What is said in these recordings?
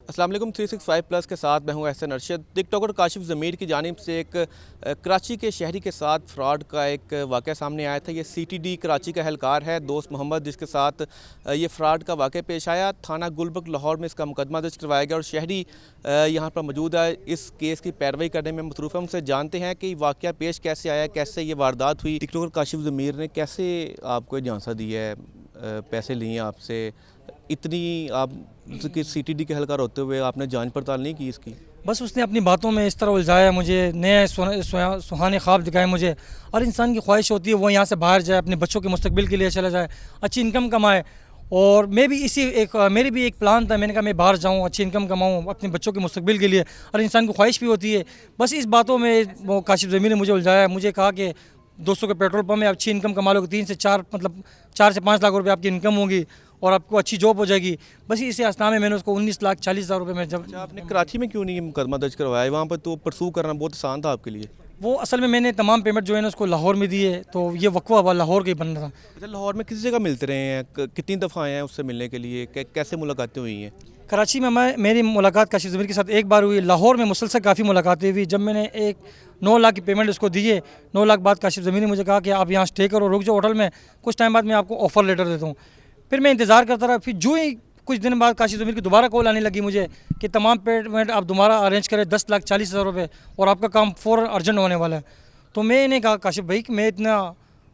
अस्सलाम वालेकुम 365 प्लस के साथ मैं हूं एहसन अरशद। टिकटॉकर काशिफ ज़मीर की जानिब से एक कराची के शहरी के साथ फ्रॉड का एक वाक़या सामने आया था। ये CTD कराची का एहलकार है दोस्त मोहम्मद, जिसके साथ ये फ्रॉड का वाक़या पेश आया। थाना गुलबर्ग लाहौर में इसका मुकदमा दर्ज करवाया गया और शहरी यहाँ पर मौजूद है इस केस की पैरवी करने में मसरूफ़ है। उनसे जानते हैं कि वाक़या पेश कैसे आया, कैसे ये वारदात हुई। टिकटॉकर काशिफ ज़मीर ने कैसे आपको झांसा दिया है, पैसे लिए आपसे, इतनी आप CTD के एहलकार होते हुए आपने जांच पड़ताल नहीं की इसकी? बस उसने अपनी बातों में इस तरह उलझाया, मुझे नए सुहाने ख्वाब दिखाए मुझे। और इंसान की ख्वाहिश होती है वो यहाँ से बाहर जाए, अपने बच्चों के मुस्तकबिल के लिए चला जाए, अच्छी इनकम कमाए। और मैं भी मेरी भी एक प्लान था, मैंने कहा मैं बाहर जाऊँ, अच्छी इनकम कमाऊँ अपने बच्चों के मुस्तकबिल के लिए। और इंसान की ख्वाहिश भी होती है। बस इस बातों में वो काशिफ ज़मीर ने मुझे उलझाया। मुझे कहा कि दोस्तों के पेट्रोल पंप में अच्छी इनकम कमा लोगे, 3 से 4 मतलब 4 से 5 लाख रुपए आपकी इनकम होगी और आपको अच्छी जॉब हो जाएगी। बस इसी आसना में मैंने उसको 19,40,000 रुपये में जब। अच्छा, आपने कराची में क्यों नहीं मुकदमा दर्ज करवाया? वहाँ पर तो परसू करना बहुत आसान था आपके लिए। वो असल में मैंने तमाम पेमेंट जो है ना उसको लाहौर में दी है, तो ये वक्फा हुआ लाहौर का ही बन रहा था। अच्छा, लाहौर में किसी जगह मिलते रहे हैं? कितनी दफ़ा आए हैं उससे मिलने के लिए? कैसे मुलाकातें हुई हैं? कराची में मेरी मुलाकात काशिफ ज़मीर के साथ एक बार हुई। लाहौर में मुसलसल काफ़ी मुलाकातें हुई। जब मैंने 9 लाख की पेमेंट उसको दी है, 9 लाख बाद काशिफ ज़मीर ने मुझे कहा कि आप यहाँ स्टे करो, रुक जाओ होटल में, कुछ टाइम बाद मैं आपको ऑफ़र लेटर देता हूँ। फिर मैं इंतज़ार करता रहा। फिर जो ही कुछ दिन बाद काशिफ ज़मीर की दोबारा कॉल आने लगी मुझे कि तमाम पेमेंट आप दोबारा अरेंज करें 10,40,000 रुपये और आपका काम फ़ौरन अर्जेंट होने वाला है। तो मैंने कहा काशिफ भाई कि मैं इतना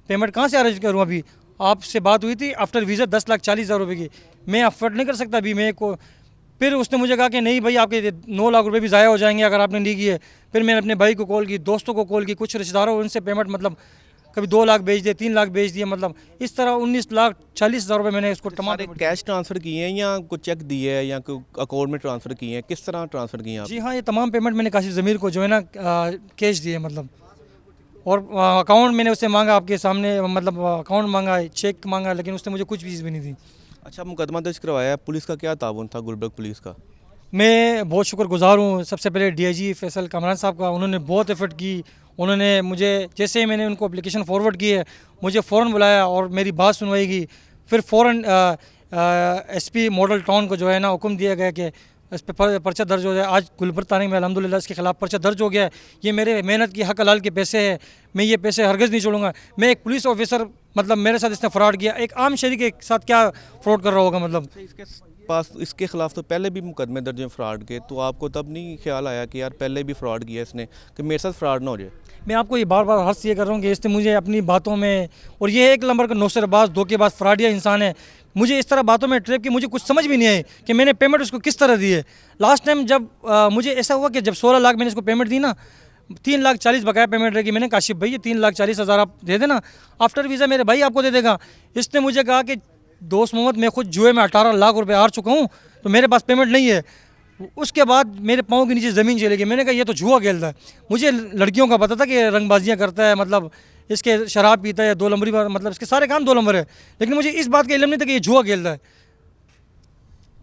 पेमेंट कहाँ से अरेंज करूँ? अभी आपसे बात हुई थी आफ्टर वीज़ा 10,40,000 रुपये की, मैं अफोर्ड नहीं कर सकता अभी मैं को। फिर उसने मुझे कहा कि नहीं भाई आपके 9 लाख रुपए भी ज़ाया हो जाएंगे अगर आपने नहीं किए। फिर मैंने अपने भाई को कॉल की, दोस्तों को कॉल की, कुछ रिश्तेदारों उनसे पेमेंट मतलब कभी 2 लाख भेज दिए, 3 लाख भेज दिए, मतलब इस तरह 19,40,000 रुपये मैंने इसको सारे कैश ट्रांसफ़र किए हैं या कोई चेक दिए है या कोई अकाउंट में ट्रांसफ़र किए हैं? किस तरह ट्रांसफ़र किए हैं आप? जी हाँ, ये तमाम पेमेंट मैंने काशिफ ज़मीर को जो है ना कैश दिए मतलब। और अकाउंट मैंने उससे मांगा आपके सामने, मतलब अकाउंट मांगा है, चेक मांगा, लेकिन उसने मुझे कुछ चीज़ भी नहीं दी। अच्छा, मुकदमा दर्ज करवाया, पुलिस का क्या ताउन था गुलबर्ग पुलिस का? मैं बहुत शुक्रगुज़ार हूँ सबसे पहले DIG फैसल कामरान साहब का। उन्होंने बहुत एफर्ट की। उन्होंने मुझे जैसे ही मैंने उनको एप्लीकेशन फॉरवर्ड की है, मुझे फ़ौरन बुलाया और मेरी बात सुनवाई की। फिर फ़ौरन SP मॉडल टाउन को जो है ना हुक्म दिया गया कि इस पर पर्चा दर्ज हो जाए। आज गुलबर्ग थाने में अल्हम्दुलिल्लाह इसके खिलाफ़ पर्चा दर्ज हो गया है। ये मेरे मेहनत की हक हलाल के पैसे हैं, मैं ये पैसे हरगिज़ नहीं छोड़ूंगा। मैं एक पुलिस ऑफिसर, मतलब मेरे साथ इसने फ्रॉड किया, एक आम शहरी के साथ क्या फ्रॉड कर रहा होगा मतलब। इसके पास इसके खिलाफ तो पहले भी मुकदमे दर्ज हैं फ्रॉड के, तो आपको तब नहीं ख्याल आया कि यार पहले भी फ्रॉड किया इसने, कि मेरे साथ फ्रॉड ना हो जाए? मैं आपको ये बार बार हर्ष ये कर रहा हूँ कि इसने मुझे अपनी बातों में, और ये एक नंबर का नौसरबाज धोखेबाज फ्रॉडिया इंसान है, मुझे इस तरह बातों में ट्रैप की मुझे कुछ समझ भी नहीं आई कि मैंने पेमेंट उसको किस तरह दी है। लास्ट टाइम जब मुझे ऐसा हुआ कि जब 16 लाख मैंने इसको पेमेंट दी ना, 3,40,000 बकाया पेमेंट रहेगी। मैंने काशिफ भाई ये 3,40,000 आप दे देना, आफ्टर वीज़ा मेरे भाई आपको दे देगा। इसने मुझे कहा कि दोस्त मोहम्मद मैं खुद जुए में 18 लाख रुपए हार चुका हूँ, तो मेरे पास पेमेंट नहीं है। उसके बाद मेरे पाँव के नीचे ज़मीन चली गई। मैंने कहा ये तो जुआ खेलता है। मुझे लड़कियों का पता था कि रंगबाजियाँ करता है, मतलब इसके शराब पीता है, 2 नंबरी पर, मतलब इसके सारे काम 2 नंबर है, लेकिन मुझे इस बात का इल्म नहीं था कि ये जुआ खेलता है।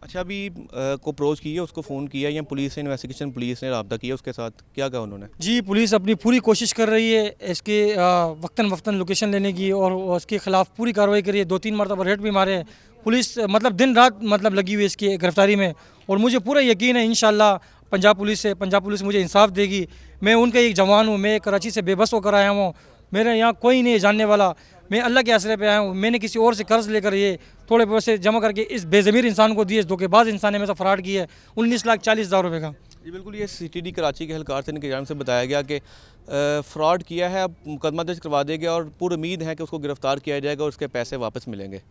अच्छा, अभी को अप्रोच किया, उसको फ़ोन किया या पुलिस ने इन्वेस्टिगेशन, पुलिस ने रब्ता किया उसके साथ, क्या कहा उन्होंने? जी, पुलिस अपनी पूरी कोशिश कर रही है इसके वक्तन वक्तन लोकेशन लेने की और उसके खिलाफ पूरी कार्रवाई करी है। 2-3 मरतबा रेड भी मारे हैं। पुलिस मतलब दिन रात मतलब लगी हुई है इसकी गिरफ्तारी में, और मुझे पूरा यकीन है इंशाल्लाह पंजाब पुलिस मुझे इंसाफ देगी। मैं उनका एक जवान हूँ, मैं कराची से बेबस होकर आया हूँ, मेरे यहाँ कोई नहीं जानने वाला, मैं अल्लाह के आसरे पे आया हूँ। मैंने किसी और से कर्ज लेकर ये थोड़े पैसे जमा करके इस बेज़मीर इंसान को दिए, इस धोखेबाज इंसान ने मेरे साथ फ्रॉड किया है 19,40,000 रुपये का। जी बिल्कुल, ये CTD कराची के एहलकार से इनकी जानिब से बताया गया कि फ़्रॉड किया है, अब मुकदमा दर्ज करवा देगा और पूरी उम्मीद है कि उसको गिरफ़्तार किया जाएगा और उसके पैसे वापस मिलेंगे।